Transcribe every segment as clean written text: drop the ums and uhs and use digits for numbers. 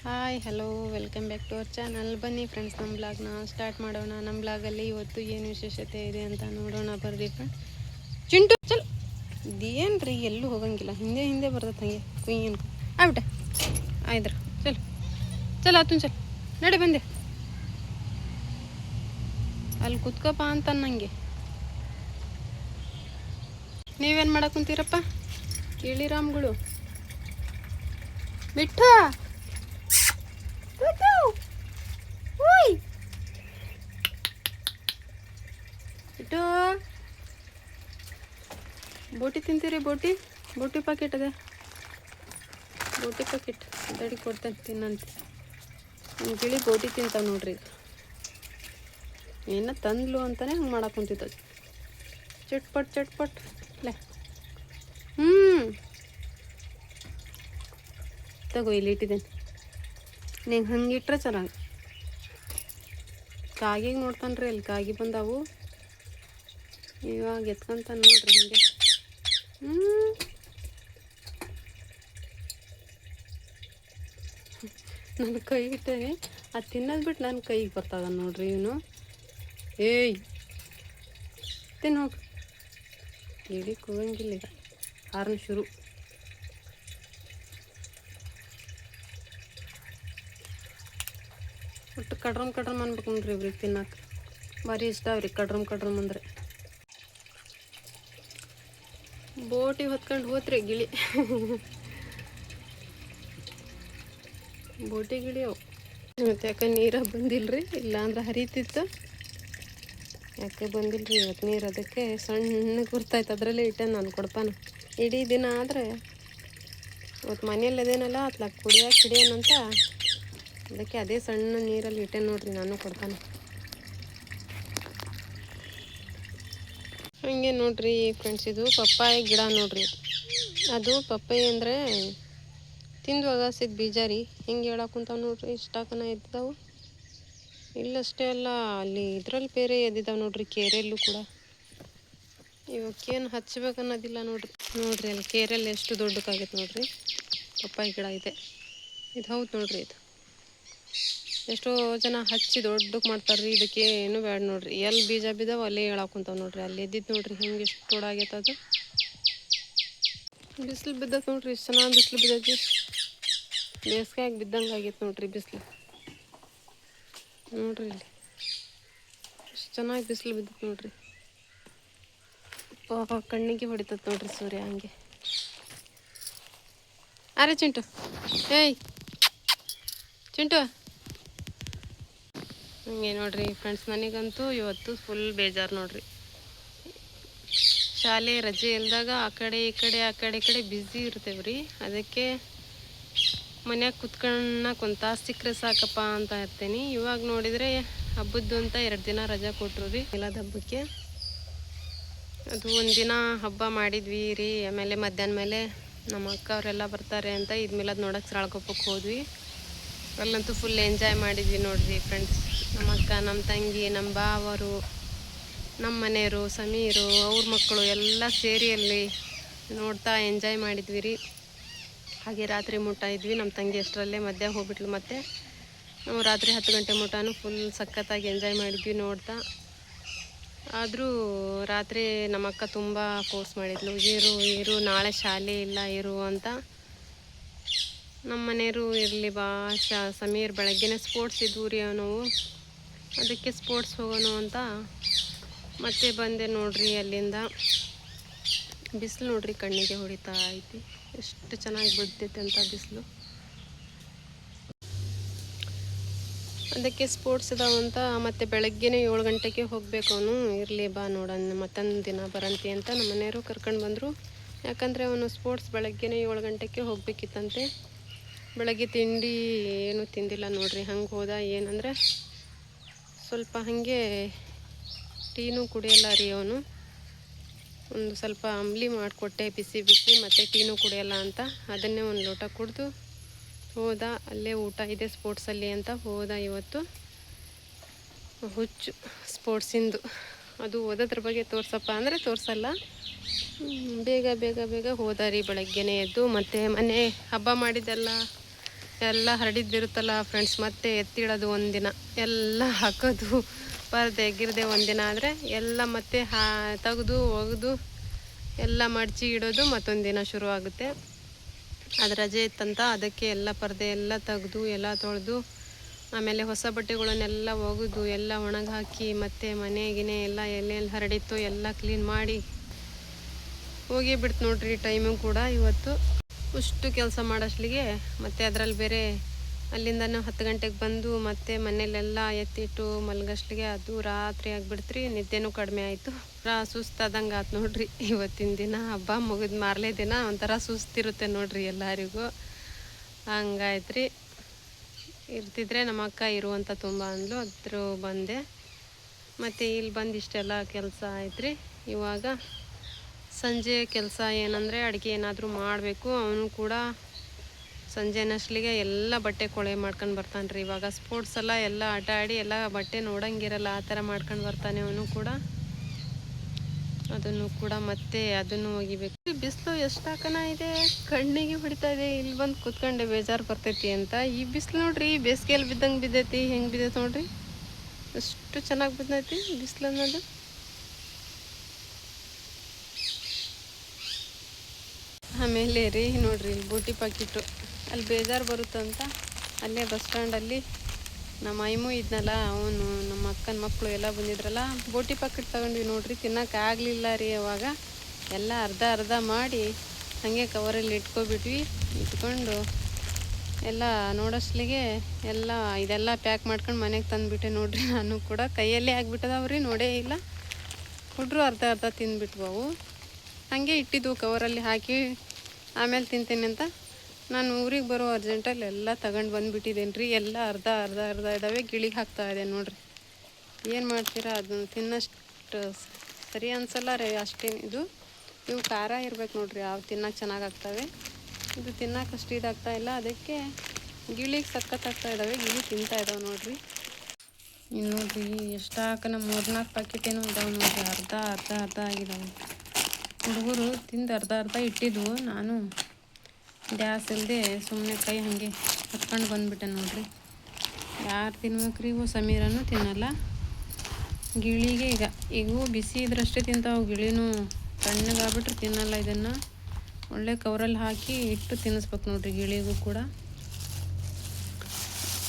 Hi hello welcome back to our channel. ಬನ್ನಿ friends, ನಮ್ಮ ಬ್ಲಾಗ್ನ ಸ್ಟಾರ್ಟ್ ಮಾಡೋಣ. ನಮ್ಮ ಬ್ಲಾಗಲ್ಲಿ ಇವತ್ತು ಏನು ವಿಶೇಷತೆ ಇದೆ ಅಂತ ನೋಡೋಣ ಬರ್ರಿ ಫ್ರೆಂಡ್. ಚಿಂಟು ಚಲ್, ಇದೇನು ರೀ ಎಲ್ಲೂ ಹೋಗಂಗಿಲ್ಲ, ಹಿಂದೆ ಹಿಂದೆ ಬರ್ತದೆ ಹಂಗೆ ಕುಯ್ ಅನ್ಕೊ ಆಗ್ಬಿಟ್ಟೆ. ಆಯ್ದ್ರ ಚಲ್ ಚಲ್ ಆತು ಚಲ್ ನಡೆ ಬಂದೆ. ಅಲ್ಲಿ ಕುತ್ಕಪ್ಪ ಅಂತ ನಂಗೆ. ನೀವೇನು ಮಾಡಕ್ಕೆ ಕುಂತೀರಪ್ಪ ಇಳಿರಾಮ್ಗಳು? ಬಿಟ್ಟ ಇಟ್ಟು ಬೋಟಿ ತಿಂತೀರಿ? ಬೋಟಿ ಬೋಟಿ ಪ್ಯಾಕೆಟ್ ಅದೇ, ಬೋಟಿ ಪ್ಯಾಕೆಟ್ ದಡಿ ಕೊಡ್ತೇನೆ ತಿನ್ನಂತೆ. ಗಿಳಿ ಬೋಟಿ ತಿಂತಾವೆ ನೋಡ್ರಿ. ಏನೋ ತಂದ್ಲು ಅಂತಾನೆ ಹಂಗೆ ಮಾಡಕ್ಕೆ ಕುಂತಿದ್ದದು. ಚಟ್ಪಟ್ ಚಟ್ಪಟ್ ಲೇ. ತಗೋ ಇಲ್ಲಿ ಇಟ್ಟಿದ್ದೇನೆ. ನಿಂಗೆ ಹಂಗೆ ಇಟ್ರೆ ಚೆನ್ನಾಗಿ. ಕಾಗಿಗೆ ನೋಡ್ತಾನ್ರಿ, ಅಲ್ಲಿ ಕಾಗಿ ಬಂದಾವು. ಇವಾಗ ಎತ್ಕೊಂತಾನೆ ನೋಡ್ರಿ ಹಿಂಗೆ. ನನ್ನ ಕೈ ಇಟ್ಟೇನೆ, ಅದು ತಿನ್ನೋದು ಬಿಟ್ಟು ನನ್ನ ಕೈಗೆ ಬರ್ತದ ನೋಡ್ರಿ ಇವನು. ಏಯ್ ತಿನ್ನು ಹೋಗಿ. ಗಿಳಿ ಕೂಗಂಗಿಲ್ಲ ಈಗ, ಹಾರ್ನ್ ಶುರು. ಒಟ್ಟು ಕಡ್ರಮ್ ಕಡ್ರಮ್ ಅನ್ಬೇಕು ನೋಡ್ರಿ ಇವ್ರಿಗೆ ತಿನ್ನಕ್ಕೆ. ಭಾರಿ ಇಷ್ಟ ಅವ್ರಿಗೆ ಕಡ್ರಮ್ ಕಡ್ರಮ್ ಅಂದರೆ. ಬೋಟಿಗೆ ಹೊತ್ಕೊಂಡು ಹೋತ್ರಿ ಗಿಳಿ. ಬೋಟಿ ಗಿಳಿ ಅವು. ಮತ್ತು ಯಾಕೆ ನೀರಾಗ ಬಂದಿಲ್ಲರಿ, ಇಲ್ಲಾಂದ್ರೆ ಹರಿತಿತ್ತು. ಯಾಕೆ ಬಂದಿಲ್ಲರಿ ಇವತ್ತು ನೀರು, ಅದಕ್ಕೆ ಸಣ್ಣ ಗುರ್ತಾಯ್ತು. ಅದರಲ್ಲೇ ಇಟ್ಟೆ ನಾನು ಕೊಡ್ಪಾನ. ಇಡೀ ದಿನ ಆದರೆ ಇವತ್ತು ಮನೆಯಲ್ಲಿ ಅದೇನಲ್ಲ ಅತ್ಲಾಗ ಕುಡಿಯೋಕೆ ಹಿಡಿಯೋಣಂತ, ಅದಕ್ಕೆ ಅದೇ ಸಣ್ಣ ನೀರಲ್ಲಿ ಇಟ್ಟೆ ನೋಡ್ರಿ ನಾನು ಕೊಡ್ತಾನೆ. ಹಂಗೆ ನೋಡ್ರಿ ಫ್ರೆಂಡ್ಸ್, ಇದು ಪಪ್ಪಾಯಿ ಗಿಡ ನೋಡ್ರಿ. ಅದು ಪಪ್ಪಾಯಿ ಅಂದರೆ ತಿಂದು ಒಗಾಸಿದ ಬೀಜ ರೀ. ಹಿಂಗೆ ಹೇಳಕ್ಕೆ ಕುಂತಾವ ನೋಡ್ರಿ. ಇಷ್ಟಾಕನ ಎದ್ದಾವು. ಇಲ್ಲಷ್ಟೇ ಅಲ್ಲ, ಅಲ್ಲಿ ಇದ್ರಲ್ಲಿ ಬೇರೆ ಎದ್ದಿದ್ದಾವೆ ನೋಡ್ರಿ, ಕೇರೆಲ್ಲೂ ಕೂಡ. ಇವಕ್ಕೇನು ಹಚ್ಬೇಕನ್ನೋದಿಲ್ಲ ನೋಡ್ರಿ. ನೋಡ್ರಿ ಅಲ್ಲಿ ಕೇರೆಲ್ಲ ಎಷ್ಟು ದೊಡ್ಡಕ್ಕಾಗೈತೆ ನೋಡ್ರಿ. ಪಪ್ಪಾಯಿ ಗಿಡ ಇದೆ ಇದು. ಹೌದು ನೋಡ್ರಿ, ಇದು ಎಷ್ಟೋ ಜನ ಹಚ್ಚಿ ದೊಡ್ಡಕ್ಕೆ ಮಾಡ್ತಾರ್ರಿ. ಇದಕ್ಕೆ ಏನು ಬೇಡ ನೋಡ್ರಿ. ಎಲ್ಲಿ ಬೀಜ ಬಿದ್ದಾವೆ ಅಲ್ಲೇ ಹೇಳಕ್ಕೆ ಕುಂತಾವೆ ನೋಡ್ರಿ. ಅಲ್ಲಿ ಎದ್ದಿದ್ದು ನೋಡ್ರಿ ಹಿಂಗೆ ಎಷ್ಟು ದೊಡ್ಡಾಗೈತೆ ಅದು. ಬಿಸಿಲು ಬಿದ್ದೈತೆ ನೋಡ್ರಿ, ಇಷ್ಟು ಚೆನ್ನಾಗಿ ಬಿಸಿಲು ಬಿದ್ದೈತಿ. ಬೇಸಿಗೆಯಾಗಿ ಬಿದ್ದಂಗೆ ಆಗೈತೆ ನೋಡ್ರಿ ಬಿಸಿಲು. ನೋಡ್ರಿ ಇಲ್ಲಿ ಎಷ್ಟು ಚೆನ್ನಾಗಿ ಬಿಸಿಲು ಬಿದ್ದೈತೆ ನೋಡ್ರಿ. ಕಣ್ಣಿಗೆ ಹೊಡಿತೈತೆ ನೋಡ್ರಿ ಸೂರ್ಯ ಹಂಗೆ. ಅರೆ ಚಿಂಟು, ಏಯ್ ಚಿಂಟು. ಹಂಗೆ ನೋಡ್ರಿ ಫ್ರೆಂಡ್ಸ್, ನನಗಂತೂ ಇವತ್ತು ಫುಲ್ ಬೇಜಾರು ನೋಡ್ರಿ. ಶಾಲೆ ರಜೆ ಇಲ್ದಾಗ ಆ ಕಡೆ ಈ ಕಡೆ ಬ್ಯುಸಿ ಇರ್ತೇವ್ರಿ. ಅದಕ್ಕೆ ಮನ್ಯಾಗ ಕುತ್ಕೊಳ್ಳೋಕೆ ಒಂದು ತಾಸು ಸಿಕ್ಕರೆ ಸಾಕಪ್ಪ ಅಂತ ಇರ್ತೀನಿ. ಇವಾಗ ನೋಡಿದರೆ ಹಬ್ಬದ್ದು ಅಂತ 2 ದಿನ ರಜೆ ಕೊಟ್ಟರು ರೀ, ಮಿಲಾದ್ ಹಬ್ಬಕ್ಕೆ. ಅದು ಒಂದಿನ ಹಬ್ಬ ಮಾಡಿದ್ವಿ ರೀ. ಆಮೇಲೆ ಮಧ್ಯಾಹ್ನ ಮೇಲೆ ನಮ್ಮ ಅಕ್ಕ ಅವರೆಲ್ಲ ಬರ್ತಾರೆ ಅಂತ ಇದು ಮಿಲಾದ್ ನೋಡೋಕೆ ಸರಳಕೊಪ್ಪಕ್ಕೆ ಹೋದ್ವಿ. ಅಲ್ಲಂತೂ ಫುಲ್ ಎಂಜಾಯ್ ಮಾಡಿದ್ವಿ ನೋಡ್ರಿ ಫ್ರೆಂಡ್ಸ್. ನಮ್ಮ ಅಕ್ಕ, ನಮ್ಮ ತಂಗಿ, ನಮ್ಮ ಬಾವರು, ನಮ್ಮ ಮನೆಯವರು, ಸಮೀರು, ಅವ್ರ ಮಕ್ಕಳು ಎಲ್ಲ ಸೇರಿ ಅಲ್ಲಿ ನೋಡ್ತಾ ಎಂಜಾಯ್ ಮಾಡಿದ್ವಿ ರೀ. ಹಾಗೆ ರಾತ್ರಿ ಮುಟ್ಟ ಇದ್ವಿ. ನಮ್ಮ ತಂಗಿ ಅಷ್ಟರಲ್ಲೇ ಮಧ್ಯಾಹ್ನ ಹೋಗ್ಬಿಟ್ಲು. ಮತ್ತು ನಾವು ರಾತ್ರಿ 10 ಗಂಟೆ ಮುಟ್ಟನೂ ಫುಲ್ ಸಖತ್ತಾಗಿ ಎಂಜಾಯ್ ಮಾಡಿದ್ವಿ ನೋಡ್ತಾ. ಆದರೂ ರಾತ್ರಿ ನಮ್ಮ ಅಕ್ಕ ತುಂಬ ಫೋರ್ಸ್ ಮಾಡಿದ್ಲು, ಇರು ನಾಳೆ ಶಾಲೆ ಇಲ್ಲ ಇರು ಅಂತ. ನಮ್ಮ ಮನೆಯವರು ಇರಲಿ ಬಾ, ಸಮೀರ್ ಬೆಳಗ್ಗೆನೇ ಸ್ಪೋರ್ಟ್ಸ್ ಇದ್ವು ರೀ ನಾವು, ಅದಕ್ಕೆ ಸ್ಪೋರ್ಟ್ಸ್ ಹೋಗೋಣ ಅಂತ ಮತ್ತೆ ಬಂದೆ ನೋಡ್ರಿ. ಅಲ್ಲಿಂದ ಬಿಸಿಲು ನೋಡ್ರಿ ಕಣ್ಣಿಗೆ ಹೊಡಿತಾ ಐತಿ. ಎಷ್ಟು ಚೆನ್ನಾಗಿ ಬಿಡ್ತೈತೆ ಅಂತ ಬಿಸಿಲು. ಅದಕ್ಕೆ ಸ್ಪೋರ್ಟ್ಸ್ ಇದಾವಂತ ಮತ್ತೆ ಬೆಳಗ್ಗೆನೇ 7 ಗಂಟೆಗೆ ಹೋಗಬೇಕು. ಅವನು ಇರಲಿ ಬಾ ನೋಡೋಣ ಮತ್ತೊಂದು ದಿನ ಬರಂತಿ ಅಂತ ನಮ್ಮ ಮನೆಯವರು ಕರ್ಕೊಂಡು ಬಂದರು. ಯಾಕಂದರೆ ಅವನು ಸ್ಪೋರ್ಟ್ಸ್ ಬೆಳಗ್ಗೆನೇ 7 ಗಂಟೆಗೆ ಹೋಗಬೇಕಿತ್ತಂತೆ. ಬೆಳಗ್ಗೆ ತಿಂಡಿ ಏನೂ ತಿಂದಿಲ್ಲ ನೋಡ್ರಿ. ಹಂಗೆ ಹೋದ. ಏನಂದರೆ ಸ್ವಲ್ಪ ಹಾಗೆ ಟೀನೂ ಕುಡಿಯಲ್ಲ ರೀ ಅವನು. ಒಂದು ಸ್ವಲ್ಪ ಅಂಬ್ಲಿ ಮಾಡಿಕೊಟ್ಟೆ ಬಿಸಿ ಬಿಸಿ, ಮತ್ತು ಟೀನೂ ಕುಡಿಯಲ್ಲ ಅಂತ. ಅದನ್ನೇ ಒಂದು ಲೋಟ ಕುಡಿದು ಹೋದ. ಅಲ್ಲೇ ಊಟ ಇದೆ ಸ್ಪೋರ್ಟ್ಸಲ್ಲಿ ಅಂತ ಹೋದ. ಇವತ್ತು ಹುಚ್ಚು ಸ್ಪೋರ್ಟ್ಸಿಂದು. ಅದು ಓದೋದ್ರ ಬಗ್ಗೆ ತೋರ್ಸಪ್ಪ ಅಂದರೆ ತೋರಿಸಲ್ಲ. ಬೇಗ ಹೋದ ರೀ ಬೆಳಗ್ಗೆನೇ ಎದ್ದು. ಮತ್ತು ಮನೆ ಹಬ್ಬ ಮಾಡಿದ್ದೆಲ್ಲ ಎಲ್ಲ ಹರಡಿದ್ದಿರುತ್ತಲ್ಲ ಫ್ರೆಂಡ್ಸ್, ಮತ್ತೆ ಎತ್ತಿಡೋದು ಒಂದಿನ, ಎಲ್ಲ ಹಾಕೋದು ಪರದೆ ಗಿರದೆ ಒಂದಿನ ಆದರೆ ಎಲ್ಲ ಮತ್ತೆ ತೆಗೆದು ಒಗೆದು ಎಲ್ಲ ಮಡಚಿ ಇಡೋದು ಮತ್ತೊಂದು ದಿನ ಶುರು ಆಗುತ್ತೆ. ಅದು ರಜೆ ಇತ್ತಂತ ಅದಕ್ಕೆ ಎಲ್ಲ ಪರದೆ ಎಲ್ಲ ತೆಗೆದು ಎಲ್ಲ ತೊಳೆದು ಆಮೇಲೆ ಹೊಸ ಬಟ್ಟೆಗಳನ್ನೆಲ್ಲ ಒಗೆದು ಎಲ್ಲ ಒಣಗಿ ಹಾಕಿ ಮತ್ತೆ ಮನೆಗಿನೇ ಎಲ್ಲ ಎಲ್ಲೆಲ್ಲಿ ಹರಡಿತ್ತು ಎಲ್ಲ ಕ್ಲೀನ್ ಮಾಡಿ ಹೋಗಿ ಬಿಡ್ತು ನೋಡ್ರಿ ಟೈಮು ಕೂಡ. ಇವತ್ತು ಅಷ್ಟು ಕೆಲಸ ಮಾಡೋಷ್ಟಲಿಗೆ ಮತ್ತೆ ಅದರಲ್ಲಿ ಬೇರೆ ಅಲ್ಲಿಂದನೂ 10 ಗಂಟೆಗೆ ಬಂದು ಮತ್ತೆ ಮನೇಲೆಲ್ಲ ಎತ್ತಿಟ್ಟು ಮಲಗೋಷ್ಟಲಿಗೆ ಅದು ರಾತ್ರಿ ಆಗಿಬಿಡ್ತ್ರಿ. ನಿದ್ದೆನೂ ಕಡಿಮೆ ಆಯಿತು. ಸುಸ್ತಾದಂಗೆ ಆಯ್ತು ನೋಡ್ರಿ. ಇವತ್ತಿನ ದಿನ ಹಬ್ಬ ಮುಗಿದ ಮಾರನೇ ದಿನ ಒಂಥರ ಸುಸ್ತಿರುತ್ತೆ ನೋಡ್ರಿ ಎಲ್ಲರಿಗೂ. ಹಂಗಾಯ್ತ್ರಿ. ಇರ್ತಿದ್ರೆ ನಮ್ಮ ಅಕ್ಕ ಇರುವಂತ ತುಂಬ ಅಂದ್ಲು, ಅದ್ರ ಬಂದೆ. ಮತ್ತು ಇಲ್ಲಿ ಬಂದು ಇಷ್ಟೆಲ್ಲ ಕೆಲಸ ಆಯ್ತ್ರಿ. ಇವಾಗ ಸಂಜೆ ಕೆಲಸ ಏನಂದರೆ ಅಡುಗೆ ಏನಾದರೂ ಮಾಡಬೇಕು. ಅವನು ಕೂಡ ಸಂಜೆ ನಸ್ಲಿಗೆ ಎಲ್ಲ ಬಟ್ಟೆ ಕೊಳೆ ಮಾಡ್ಕೊಂಡು ಬರ್ತಾನೆ ರೀ. ಇವಾಗ ಸ್ಪೋರ್ಟ್ಸ್ ಎಲ್ಲ ಆಟ ಆಡಿ ಎಲ್ಲ ಬಟ್ಟೆ ನೋಡಂಗಿರಲ್ಲ, ಆ ಥರ ಮಾಡ್ಕೊಂಡು ಬರ್ತಾನೆ ಅವನು ಕೂಡ. ಅದನ್ನು ಕೂಡ ಮತ್ತೆ ಅದನ್ನು ಒಗಿಬೇಕು. ಬಿಸಿಲು ಎಷ್ಟು ಹಾಕನ ಇದೆ, ಕಣ್ಣಿಗೆ ಹೊಡಿತಾ ಇದೆ. ಇಲ್ಲಿ ಬಂದು ಕುತ್ಕೊಂಡೆ ಬೇಜಾರು ಬರ್ತೈತಿ ಅಂತ. ಈ ಬಿಸಿಲು ನೋಡ್ರಿ, ಬೇಸಿಗೆಯಲ್ಲಿ ಬಿದ್ದಂಗೆ ಬಿದ್ದೈತಿ. ಹೆಂಗೆ ಬಿದ್ದೈತಿ ನೋಡ್ರಿ, ಅಷ್ಟು ಚೆನ್ನಾಗಿ ಬಿದ್ದೈತಿ ಬಿಸಿಲು ಅನ್ನೋದು. ಆಮೇಲೆ ರೀ ನೋಡ್ರಿ, ಇಲ್ಲಿ ಬೂಟಿ ಪಾಕಿಟು ಅಲ್ಲಿ ಬೇಜಾರು ಬರುತ್ತಂತ ಅಲ್ಲೇ ಬಸ್ ಸ್ಟ್ಯಾಂಡಲ್ಲಿ ನಮ್ಮ ಐಮು ಇದ್ನಲ್ಲ, ಅವನು ನಮ್ಮ ಅಕ್ಕನ ಮಕ್ಕಳು ಎಲ್ಲ ಬಂದಿದ್ರಲ್ಲ, ಬೋಟಿ ಪಾಕೆಟ್ ತಗೊಂಡ್ವಿ ನೋಡ್ರಿ. ತಿನ್ನೋಕ್ಕಾಗಲಿಲ್ಲ ರೀ ಅವಾಗ. ಎಲ್ಲ ಅರ್ಧ ಅರ್ಧ ಮಾಡಿ ಹಾಗೆ ಕವರಲ್ಲಿ ಇಟ್ಕೊಬಿಟ್ವಿ. ಇಟ್ಕೊಂಡು ಎಲ್ಲ ನೋಡೋಷ್ಟಲಿಗೆ ಎಲ್ಲ ಇದೆಲ್ಲ ಪ್ಯಾಕ್ ಮಾಡ್ಕೊಂಡು ಮನೆಗೆ ತಂದುಬಿಟ್ಟೆ ನೋಡ್ರಿ. ನಾನು ಕೂಡ ಕೈಯಲ್ಲೇ ಆಗಿಬಿಟ್ಟದವ್ರಿ, ನೋಡೇ ಇಲ್ಲ. ಹುಡ್ರು ಅರ್ಧ ಅರ್ಧ ತಿಂದ್ಬಿಟ್ವವು. ಹಾಗೆ ಇಟ್ಟಿದ್ದು ಕವರಲ್ಲಿ ಹಾಕಿ ಆಮೇಲೆ ತಿಂತೀನಿ ಅಂತ ನಾನು ಊರಿಗೆ ಬರೋ ಅರ್ಜೆಂಟಲ್ಲಿ ಎಲ್ಲ ತಗೊಂಡು ಬಂದುಬಿಟ್ಟಿದ್ದೇನೆ ರೀ. ಎಲ್ಲ ಅರ್ಧ ಅರ್ಧ ಅರ್ಧ ಇದ್ದಾವೆ, ಗಿಳಿಗೆ ಹಾಕ್ತಾ ಇದೆ ನೋಡ್ರಿ. ಏನು ಮಾಡ್ತೀರಾ, ಅದನ್ನು ತಿನ್ನೋಷ್ಟು ಸರಿ ಅನ್ಸಲ್ಲ ರೀ ಅಷ್ಟೇನು. ಇವು ಖಾರ ಇರ್ಬೇಕು ನೋಡ್ರಿ, ಅವು ತಿನ್ನೋಕೆ ಚೆನ್ನಾಗಾಗ್ತವೆ. ಇದು ತಿನ್ನೋಕೆ ಅಷ್ಟು ಇದಾಗ್ತಾ ಇಲ್ಲ, ಅದಕ್ಕೆ ಗಿಳಿಗೆ ಸಖತ್ತಾಗ್ತಾ ಇದ್ದಾವೆ. ಗಿಳಿ ತಿಂತಾ ಇದ್ದಾವೆ ನೋಡ್ರಿ. ಇನ್ನು ನೋಡ್ರಿ ಎಷ್ಟು ಹಾಕನ 3-4 ಪ್ಯಾಕೆಟ್ ಏನೋ ಇದಾವೆ ನೋಡ್ರಿ. ಅರ್ಧ ಅರ್ಧ ಅರ್ಧ ಆಗಿದ್ದಾವೆ. ಹುಡುಗರು ತಿಂದು ಅರ್ಧ ಅರ್ಧ ಇಟ್ಟಿದ್ವು. ನಾನು ಗ್ಯಾಸ್ ಇಲ್ಲದೆ ಸುಮ್ಮನೆ ಕೈ ಹಾಗೆ ಹತ್ಕೊಂಡು ಬಂದುಬಿಟ್ಟೆ ನೋಡ್ರಿ. ಯಾರು ತಿನ್ಬೇಕ್ರಿ ಇವು? ಸಮೀರನೂ ತಿನ್ನಲ್ಲ. ಗಿಳಿಗೆ ಇವು ಬಿಸಿ ಇದ್ರಷ್ಟೇ ತಿಂತಾವೆ. ಗಿಳಿನೂ ತಣ್ಣಗಾಗ್ಬಿಟ್ರೆ ತಿನ್ನಲ್ಲ. ಇದನ್ನು ಒಳ್ಳೆ ಕವರಲ್ಲಿ ಹಾಕಿ ಇಟ್ಟು ತಿನ್ನಿಸ್ಬೇಕು ನೋಡ್ರಿ ಗಿಳಿಗೂ ಕೂಡ.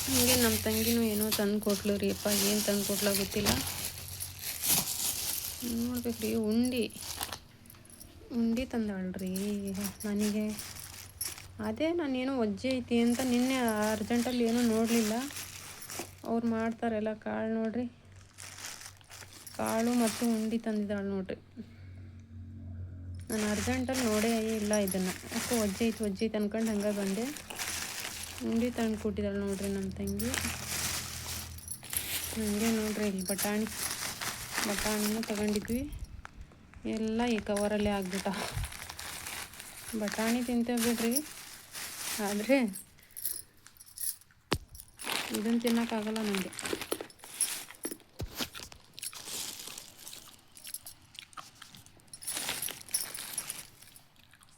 ಹಾಗೆ ನಮ್ಮ ತಂಗಿನೂ ಏನೋ ತಂದು ಕೊಟ್ಲು ರೀ. ಅಪ್ಪ ಏನು ತಂದು ಕೊಟ್ಲ ಗೊತ್ತಿಲ್ಲ. ನೋಡ್ಬೇಕ್ರಿ, ಉಂಡಿ ತಂದಾಳ್ರಿ ನನಗೆ. ಅದೇ ನಾನೇನೋ ಒಜ್ಜೆ ಐತಿ ಅಂತ ನಿನ್ನೆ ಅರ್ಜೆಂಟಲ್ಲಿ ಏನೂ ನೋಡಲಿಲ್ಲ. ಅವ್ರು ಮಾಡ್ತಾರಲ್ಲ ಕಾಳು ನೋಡ್ರಿ, ಕಾಳು ಮತ್ತು ಉಂಡಿ ತಂದಿದ್ದಾಳೆ ನೋಡ್ರಿ. ನಾನು ಅರ್ಜೆಂಟಲ್ಲಿ ನೋಡೇ ಇಲ್ಲ ಇದನ್ನು. ಯಾಕೋ ಒಜ್ಜೆ ಐತಿ ಅನ್ಕೊಂಡು ಹಂಗೆ ಬಂದೆ. ಉಂಡಿ ತಂದು ಕೊಟ್ಟಿದ್ದಾಳೆ ನೋಡ್ರಿ ನಮ್ಮ ತಂಗಿ. ಹಂಗೆ ನೋಡ್ರಿ, ಇಲ್ಲಿ ಬಟಾಣಿನೂ ತಗೊಂಡಿದ್ವಿ. ಎಲ್ಲ ಈ ಕವರಲ್ಲೇ ಆಗ್ಬಿಟ್ಟ. ಬಟಾಣಿ ತಿಂತೇವೆ ಬಿಡ್ರಿ, ಆದರೆ ಇದನ್ನು ತಿನ್ನೋಕ್ಕಾಗಲ್ಲ ನನಗೆ.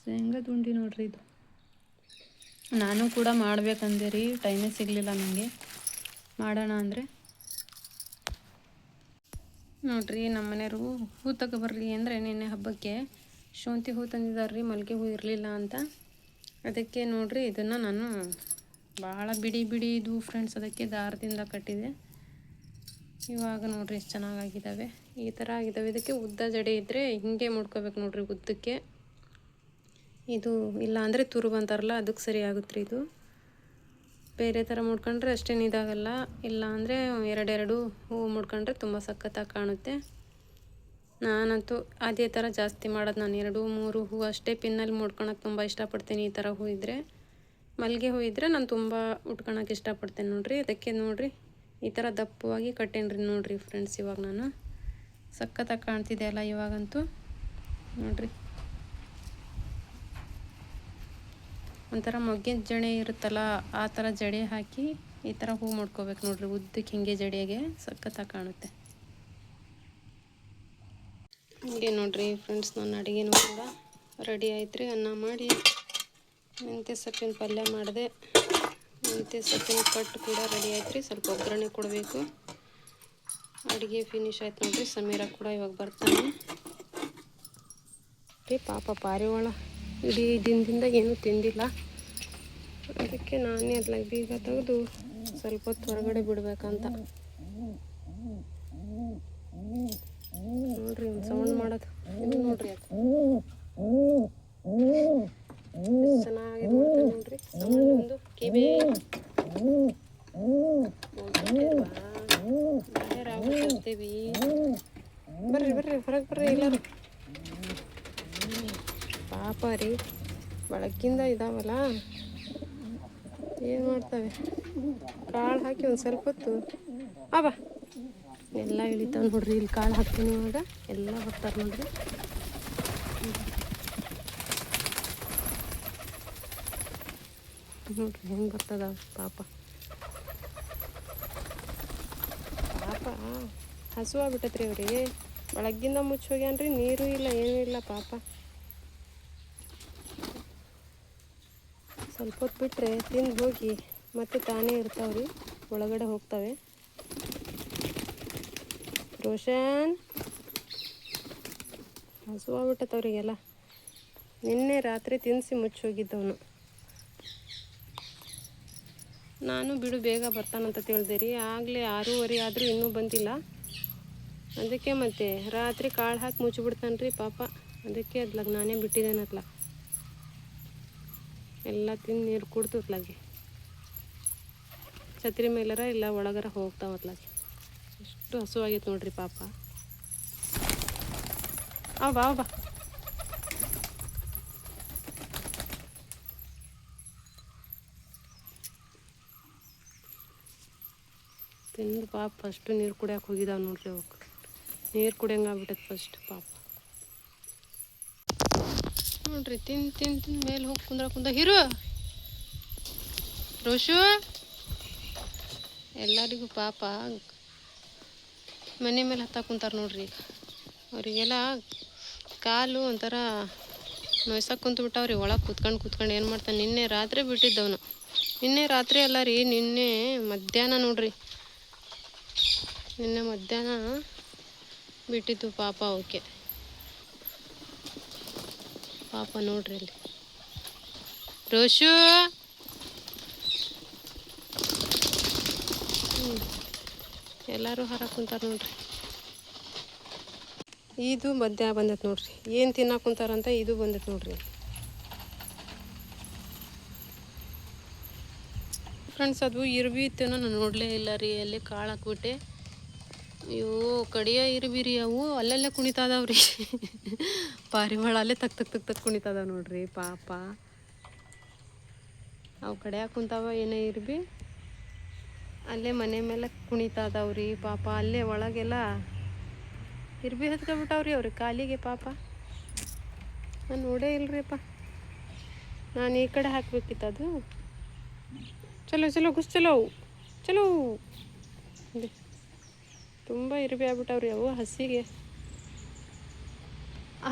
ಶೇಂಗದ ಉಂಡಿ ನೋಡ್ರಿ ಇದು. ನಾನು ಕೂಡ ಮಾಡ್ಬೇಕಂದೆ ರೀ, ಟೈಮೇ ಸಿಗಲಿಲ್ಲ ನನಗೆ. ಮಾಡೋಣ ಅಂದರೆ ನೋಡ್ರಿ, ನಮ್ಮ ಮನೆಯವರು ಹೂ ತಗೊಬರ್ರಿ ಅಂದರೆ ನಿನ್ನೆ ಹಬ್ಬಕ್ಕೆ ಶೋಂತಿ ಹೂ ತಂದಿದ್ದಾರೆ ರೀ. ಮಲ್ಲಿಗೆ ಹೂ ಇರಲಿಲ್ಲ ಅಂತ. ಅದಕ್ಕೆ ನೋಡ್ರಿ ಇದನ್ನು ನಾನು ಭಾಳ ಬಿಡಿ ಇದು ಫ್ರೆಂಡ್ಸ್, ಅದಕ್ಕೆ ದಾರದಿಂದ ಕಟ್ಟಿದೆ. ಇವಾಗ ನೋಡ್ರಿ ಎಷ್ಟು ಚೆನ್ನಾಗಾಗಿದ್ದಾವೆ. ಈ ಥರ ಆಗಿದ್ದಾವೆ. ಇದಕ್ಕೆ ಉದ್ದ ಜಡೆ ಇದ್ದರೆ ಹಿಂಗೆ ಮುಡ್ಕೋಬೇಕು ನೋಡ್ರಿ ಉದ್ದಕ್ಕೆ. ಇದು ಇಲ್ಲ ಅಂದರೆ ತುರುಬು ಅಂತಾರಲ್ಲ, ಅದಕ್ಕೆ ಸರಿ ಆಗುತ್ತೆ ರೀ. ಇದು ಬೇರೆ ಥರ ಮುಡ್ಕೊಂಡ್ರೆ ಅಷ್ಟೇನು ಇದಾಗಲ್ಲ. ಇಲ್ಲ ಅಂದರೆ 2 ಹೂವು ಮುಡ್ಕೊಂಡ್ರೆ ತುಂಬ ಸಖತ್ತಾಗಿ ಕಾಣುತ್ತೆ. ನಾನಂತೂ ಅದೇ ಥರ ಜಾಸ್ತಿ ಮಾಡೋದು. ನಾನು 2-3 ಹೂವು ಅಷ್ಟೇ ಪಿನ್ನಲ್ಲಿ ಮುಡ್ಕೊಳಕ್ಕೆ ತುಂಬ ಇಷ್ಟಪಡ್ತೀನಿ. ಈ ಥರ ಹೂ ಇದ್ದರೆ, ಮಲ್ಲಿಗೆ ಹೂ ಇದ್ದರೆ ನಾನು ತುಂಬ ಉಟ್ಕೊಳಕ್ಕೆ ಇಷ್ಟಪಡ್ತೇನೆ ನೋಡ್ರಿ. ಅದಕ್ಕೆ ನೋಡ್ರಿ ಈ ಥರ ದಪ್ಪವಾಗಿ ಕಟ್ಟೇನ್ರಿ ನೋಡ್ರಿ ಫ್ರೆಂಡ್ಸ್. ಇವಾಗ ನಾನು ಸಖತ್ತಾಗಿ ಕಾಣ್ತಿದೆ ಅಲ್ಲ ಇವಾಗಂತೂ ನೋಡ್ರಿ. ಒಂಥರ ಮೊಗ್ಗಿನ ಜಡೆ ಇರುತ್ತಲ್ಲ, ಆ ಥರ ಜಡೆ ಹಾಕಿ ಈ ಥರ ಹೂ ಮಾಡ್ಕೋಬೇಕು ನೋಡ್ರಿ ಉದ್ದಕ್ಕೆ. ಹಿಂಗೆ ಜಡೆಗೆ ಸಖತ್ತಾಗಿ ಕಾಣುತ್ತೆ. ಹಿಂಗೆ ನೋಡ್ರಿ ಫ್ರೆಂಡ್ಸ್, ನನ್ನ ಅಡುಗೆನೂ ಕೂಡ ರೆಡಿ ಆಯ್ತು ರೀ. ಅನ್ನ ಮಾಡಿ ಮೆಂತ್ಯ ಸೊಪ್ಪಿನ ಪಲ್ಯ ಮಾಡಿದೆ. ಮೆಂತ್ಯ ಸೊಪ್ಪಿನ ಕಟ್ಟು ಕೂಡ ರೆಡಿ ಆಯ್ತು ರೀ. ಸ್ವಲ್ಪ ಒಗ್ಗರಣೆ ಕೊಡಬೇಕು. ಅಡುಗೆ ಫಿನಿಶ್ ಆಯ್ತು ನೋಡಿರಿ. ಸಮೀರ ಕೂಡ ಇವಾಗ ಬರ್ತಾನೆ ರೀ. ಪಾಪ ಪಾರಿವಾಳ ಇಡೀ ದಿನದಿಂದ ಏನೂ ತಿಂದಿಲ್ಲ. ಅದಕ್ಕೆ ನಾನೇ ಅದ್ಲಾಗ ಬೀಗ ತೆಗೆದು ಸ್ವಲ್ಪ ಹೊತ್ತು ಹೊರಗಡೆ ಬಿಡ್ಬೇಕಂತ ನೋಡ್ರಿ. ಒಂದು ಸೌಂಡ್ ಮಾಡೋದು ಇದು ನೋಡ್ರಿ. ಅದು ಚೆನ್ನಾಗಿ ಮಾಡ್ತಾನೆ ನೋಡ್ರಿ. ಸೌಂಡ್ ಒಂದು ಕಿವಿ ಬರ್ತೀವಿ. ಬರ್ರಿ ಬರ್ರಿ ಹೊರಗೆ ಬರ್ರಿ ಎಲ್ಲರೂ. ಪಾಪ ರೀ, ಬೆಳಗ್ಗಿಂದ ಇದಾವಲ್ಲ, ಏನು ಮಾಡ್ತವೆ. ಕಾಳು ಹಾಕಿ ಒಂದು ಸ್ವಲ್ಪ ಹೊತ್ತು ಬಾ ಎಲ್ಲ ಇಳಿತಾವೆ ನೋಡ್ರಿ. ಇಲ್ಲಿ ಕಾಳು ಹಾಕ್ತೀನಿ ಇವಾಗ ಎಲ್ಲ ಬರ್ತಾರೆ ನೋಡ್ರಿ. ನೋಡ್ರಿ ಹೆಂಗೆ ಬರ್ತದ ಪಾಪ. ಪಾಪ ಹಸುವಾಗ್ಬಿಟ್ಟೈತ್ರಿ ಅವ್ರಿಗೆ. ಬೆಳಗ್ಗಿಂದ ಮುಚ್ಚಿ ಹೋಗ್ಯಾನ್ರಿ. ನೀರು ಇಲ್ಲ ಏನೂ ಇಲ್ಲ ಪಾಪ. ಸ್ವಲ್ಪ ಹೊತ್ತು ಬಿಟ್ಟರೆ ತಿಂದು ಹೋಗಿ ಮತ್ತೆ ತಾನೇ ಇರ್ತಾವ್ರಿ, ಒಳಗಡೆ ಹೋಗ್ತವೆ. ರೋಷನ್ ಹಸುವಾಗ್ಬಿಟ್ಟೈತವ್ರಿಗೆಲ್ಲ. ನಿನ್ನೆ ರಾತ್ರಿ ತಿನ್ನಿಸಿ ಮುಚ್ಚಿ ಹೋಗಿದ್ದವನು. ನಾನು ಬಿಡು ಬೇಗ ಬರ್ತಾನಂತ ತಿಳಿದೆ ರೀ. ಆಗಲೇ 6:30 ಆದರೂ ಇನ್ನೂ ಬಂದಿಲ್ಲ. ಅದಕ್ಕೆ ಮತ್ತೆ ರಾತ್ರಿ ಕಾಳು ಹಾಕಿ ಮುಚ್ಚಿಬಿಡ್ತಾನೆ ರೀ ಪಾಪ. ಅದಕ್ಕೆ ಅದ್ಲಾಗ ನಾನೇ ಬಿಟ್ಟಿದ್ದೇನೆ. ಅತ್ಲಾಗ ಎಲ್ಲ ತಿಂದು ನೀರು ಕುಡ್ದು ಅತ್ಲಾಗೆ ಛತ್ರಿ ಮೇಲರ ಇಲ್ಲ ಒಳಗರ ಹೋಗ್ತಾವ. ಅತ್ಲಾಗೆ ಎಷ್ಟು ಹಸುವಾಗೈತೆ ನೋಡ್ರಿ ಪಾಪ. ಬಾ ಬಾ. ತಿಂದು ಪಾಪ ಫಸ್ಟು ನೀರು ಕುಡಿಯೋಕೆ ಹೋಗಿದ್ದಾವೆ ನೋಡ್ರಿ. ಅವಕ್ಕೆ ನೀರು ಕುಡಿಯಂಗೆ ಆಗ್ಬಿಟ್ಟೈತೆ ಫಸ್ಟ್ ಪಾಪ. ನೋಡ್ರಿ ತಿಂದು ಮೇಲೆ ಹೋಗಿ ಕುಂದ ಹಿರು ರೋಷು. ಎಲ್ಲರಿಗೂ ಪಾಪ ಮನೆ ಮೇಲೆ ಹತ್ತಾಕ ಕುಂತಾರೆ ನೋಡ್ರಿ. ಅವರಿಗೆಲ್ಲ ಕಾಲು ಒಂಥರ ನೋಯ್ಸಕ್ಕೆ ಕುಂತ್ಬಿಟ್ಟವ್ರಿ. ಒಳಗೆ ಕೂತ್ಕೊಂಡು ಏನು ಮಾಡ್ತಾನೆ. ನಿನ್ನೆ ರಾತ್ರಿ ಬಿಟ್ಟಿದ್ದವನು. ನಿನ್ನೆ ರಾತ್ರಿ ಅಲ್ಲ ರೀ, ನಿನ್ನೆ ಮಧ್ಯಾಹ್ನ ನೋಡ್ರಿ. ನಿನ್ನೆ ಮಧ್ಯಾಹ್ನ ಬಿಟ್ಟಿದ್ದು ಪಾಪ ಅವಕ್ಕೆ. ಪಾಪ ನೋಡ್ರಿ ಇಲ್ಲಿ ರೋಷು. ಎಲ್ಲರೂ ಹೊರಗೆ ಕುಂತಾರೆ ನೋಡ್ರಿ. ಇದು ಮಧ್ಯಾಹ್ನ ಬಂದೈತೆ ನೋಡ್ರಿ. ಏನು ತಿನ್ನಕ್ಕೆ ಕುಂತಾರಂತ ಇದು ಬಂದೈತೆ ನೋಡ್ರಿ. ಫ್ರೆಂಡ್ಸ್, ಅದು ಇರ್ಬಿ ಇತ್ತೇನೋ ನಾನು ನೋಡಲೇ ಇಲ್ಲ ರೀ. ಅಲ್ಲಿ ಕಾಳು ಹಾಕ್ಬಿಟ್ಟೆ. ಇವು ಕಡಿಯ ಇರ್ಬಿ ರೀ. ಅವು ಅಲ್ಲೆಲ್ಲೇ ಕುಣಿತಾದವ್ರಿ. ಪಾರಿವಾಳ ಅಲ್ಲೇ ತಕ್ ಕುಣಿತಾದವ ನೋಡ್ರಿ ಪಾಪ. ಅವು ಕಡಿಯಾಕ ಕುಂತಾವ ಏನೇ ಇರ್ಬಿ. ಅಲ್ಲೇ ಮನೆ ಮೇಲೆ ಕುಣಿತಾದವ್ರಿ ಪಾಪ. ಅಲ್ಲೇ ಒಳಗೆಲ್ಲ ಇರ್ಬಿ ಹತ್ಕೊಬಿಟ್ಟವ್ರಿ ಅವ್ರಿಗೆ ಕಾಲಿಗೆ ಪಾಪ. ನಾನು ನೋಡೇ ಇಲ್ರಿಪ್ಪ. ನಾನು ಈ ಕಡೆ ಹಾಕ್ಬೇಕಿತ್ತು ಅದು. ಚಲೋ ಗುಸ್ ಚಲೋ. ತುಂಬ ಇರ್ಬಿ ಆಗ್ಬಿಟ್ಟವ್ರಿ ಅವು ಹಸಿಗೆ.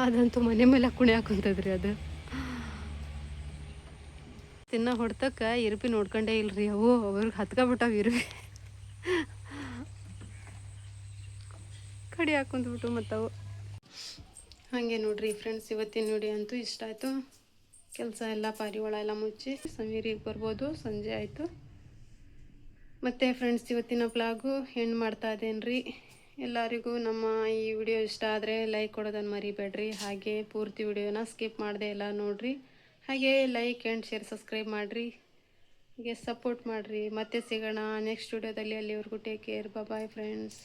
ಅದಂತೂ ಮನೆ ಮೇಲೆ ಕುಣಿ ಹಾಕುಂತದ್ರಿ. ಅದು ತಿನ್ನೋ ಹೊಡ್ತಕ್ಕೆ ಇರ್ಬಿ ನೋಡ್ಕೊಂಡೇ ಇಲ್ರಿ. ಅವು ಅವ್ರಿಗೆ ಹತ್ಕೊಬಿಟ್ಟಾವ ಇರ್ಬಿ. ಕಡಿ ಹಾಕೊಂಡ್ಬಿಟ್ಟು ಮತ್ತವು ಹಾಗೆ ನೋಡ್ರಿ. ಫ್ರೆಂಡ್ಸ್, ಇವತ್ತಿನ ವಿಡಿಯೋ ಅಂತೂ ಇಷ್ಟ ಆಯಿತು. ಕೆಲಸ ಎಲ್ಲ ಪಾರಿವಾಳ ಎಲ್ಲ ಮುಚ್ಚಿ ಸಮೀರಿಗೆ ಬರ್ಬೋದು. ಸಂಜೆ ಆಯಿತು. ಮತ್ತು ಫ್ರೆಂಡ್ಸ್, ಇವತ್ತಿನ ವ್ಲಾಗು ಎಂಡ್ ಮಾಡ್ತಾ ಇದ್ದೇನೆ. ಎಲ್ಲರಿಗೂ ನಮ್ಮ ಈ ವಿಡಿಯೋ ಇಷ್ಟ ಆದರೆ ಲೈಕ್ ಕೊಡೋದನ್ನು ಮರಿಬೇಡ್ರಿ. ಹಾಗೆ ಪೂರ್ತಿ ವಿಡಿಯೋನ ಸ್ಕಿಪ್ ಮಾಡದೆ ಎಲ್ಲ ನೋಡಿರಿ. ಹಾಗೆ ಲೈಕ್ ಆ್ಯಂಡ್ ಶೇರ್ ಸಬ್ಸ್ಕ್ರೈಬ್ ಮಾಡಿರಿ. ಹಾಗೆ ಸಪೋರ್ಟ್ ಮಾಡಿರಿ. ಮತ್ತೆ ಸಿಗೋಣ ನೆಕ್ಸ್ಟ್ ವಿಡಿಯೋದಲ್ಲಿ. ಅಲ್ಲಿವರೆಗೂ ಟೇಕ್ ಕೇರ್. Bye friends.